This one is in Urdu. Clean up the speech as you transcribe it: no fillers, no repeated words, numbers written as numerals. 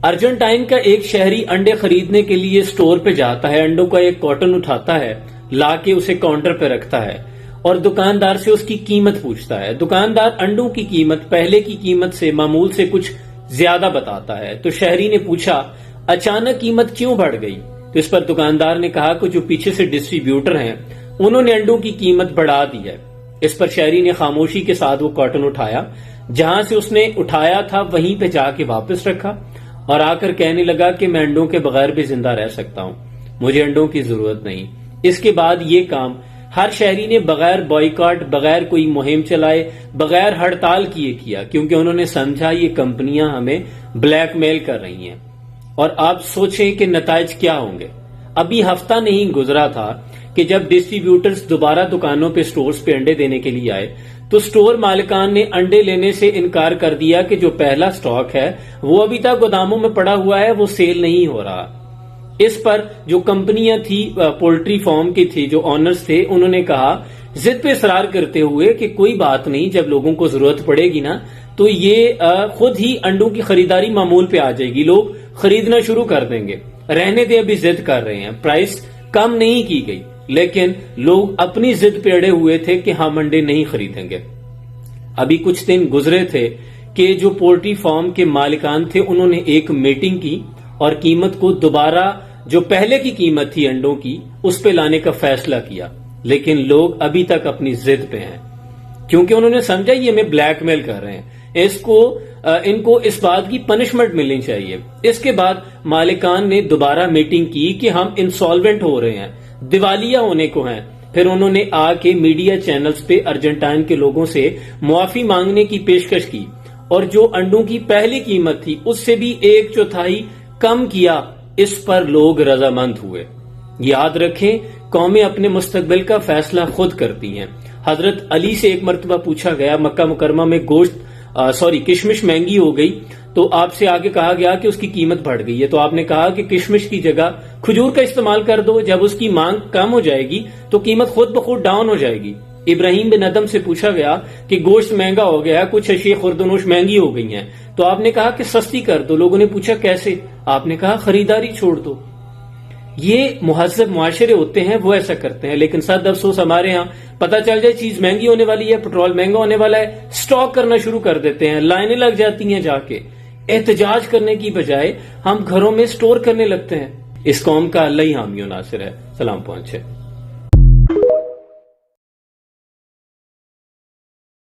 ارجنٹائن کا ایک شہری انڈے خریدنے کے لیے سٹور پہ جاتا ہے، انڈوں کا ایک کارٹن اٹھاتا ہے، لا کے اسے کاؤنٹر پہ رکھتا ہے اور دکاندار سے اس کی قیمت پوچھتا ہے۔ دکاندار انڈوں کی قیمت پہلے کی قیمت سے معمول سے کچھ زیادہ بتاتا ہے، تو شہری نے پوچھا اچانک قیمت کیوں بڑھ گئی؟ تو اس پر دکاندار نے کہا کہ جو پیچھے سے ڈسٹریبیوٹر ہیں انہوں نے انڈوں کی قیمت بڑھا دی ہے۔ اس پر شہری نے خاموشی کے ساتھ وہ کارٹن اٹھایا، جہاں سے اس نے اٹھایا تھا وہیں پہ جا کے واپس رکھا اور آ کر کہنے لگا کہ میں انڈوں کے بغیر بھی زندہ رہ سکتا ہوں، مجھے انڈوں کی ضرورت نہیں۔ اس کے بعد یہ کام ہر شہری نے بغیر بائیکاٹ، بغیر کوئی مہم چلائے، بغیر ہڑتال کیے کیا، کیونکہ انہوں نے سمجھا یہ کمپنیاں ہمیں بلیک میل کر رہی ہیں۔ اور آپ سوچیں کہ نتائج کیا ہوں گے۔ ابھی ہفتہ نہیں گزرا تھا کہ جب ڈسٹریبیوٹرز دوبارہ دکانوں پہ سٹورز پہ انڈے دینے کے لیے آئے تو سٹور مالکان نے انڈے لینے سے انکار کر دیا کہ جو پہلا سٹاک ہے وہ ابھی تک گوداموں میں پڑا ہوا ہے، وہ سیل نہیں ہو رہا۔ اس پر جو کمپنیاں تھی، پولٹری فارم کی تھی، جو آنرز تھے، انہوں نے کہا ضد پہ اصرار کرتے ہوئے کہ کوئی بات نہیں، جب لوگوں کو ضرورت پڑے گی نا تو یہ خود ہی انڈوں کی خریداری معمول پہ آ جائے گی، لوگ خریدنا شروع کر دیں گے۔ رہنے دے، ابھی ضد کر رہے ہیں، پرائس کم نہیں کی گئی، لیکن لوگ اپنی ضد پہ اڑے ہوئے تھے کہ ہم انڈے نہیں خریدیں گے۔ ابھی کچھ دن گزرے تھے کہ جو پولٹری فارم کے مالکان تھے انہوں نے ایک میٹنگ کی اور قیمت کو دوبارہ جو پہلے کی قیمت تھی انڈوں کی اس پہ لانے کا فیصلہ کیا، لیکن لوگ ابھی تک اپنی ضد پہ ہیں کیونکہ انہوں نے سمجھا یہ ہمیں بلیک میل کر رہے ہیں، ان کو اس بات کی پنشمنٹ ملنی چاہیے۔ اس کے بعد مالکان نے دوبارہ میٹنگ کی کہ ہم انسالوینٹ ہو رہے ہیں، دیوالیہ ہونے کو ہیں۔ پھر انہوں نے آ کے میڈیا چینلز پہ ارجنٹائن کے لوگوں سے معافی مانگنے کی پیشکش کی اور جو انڈوں کی پہلی قیمت تھی اس سے بھی 1/4 کم کیا۔ اس پر لوگ رضامند ہوئے۔ یاد رکھیں، قومیں اپنے مستقبل کا فیصلہ خود کرتی ہیں۔ حضرت علی سے ایک مرتبہ پوچھا گیا، مکہ مکرمہ میں کشمش مہنگی ہو گئی تو آپ سے آگے کہا گیا کہ اس کی قیمت بڑھ گئی ہے، تو آپ نے کہا کہ کشمش کی جگہ کھجور کا استعمال کر دو، جب اس کی مانگ کم ہو جائے گی تو قیمت خود بخود ڈاؤن ہو جائے گی۔ ابراہیم بن ادم سے پوچھا گیا کہ گوشت مہنگا ہو گیا، کچھ اشیاء خوردونوش مہنگی ہو گئی ہیں، تو آپ نے کہا کہ سستی کر دو۔ لوگوں نے پوچھا کیسے؟ آپ نے کہا خریداری چھوڑ دو۔ یہ مہذب معاشرے ہوتے ہیں وہ ایسا کرتے ہیں، لیکن صد افسوس ہمارے ہاں پتہ چل جائے چیز مہنگی ہونے والی ہے، پٹرول مہنگا ہونے والا ہے، سٹاک کرنا شروع کر دیتے ہیں، لائنیں لگ جاتی ہیں، جا کے احتجاج کرنے کی بجائے ہم گھروں میں سٹور کرنے لگتے ہیں۔ اس قوم کا اللہ ہی حامی و ناصر ہے۔ سلام پہنچے۔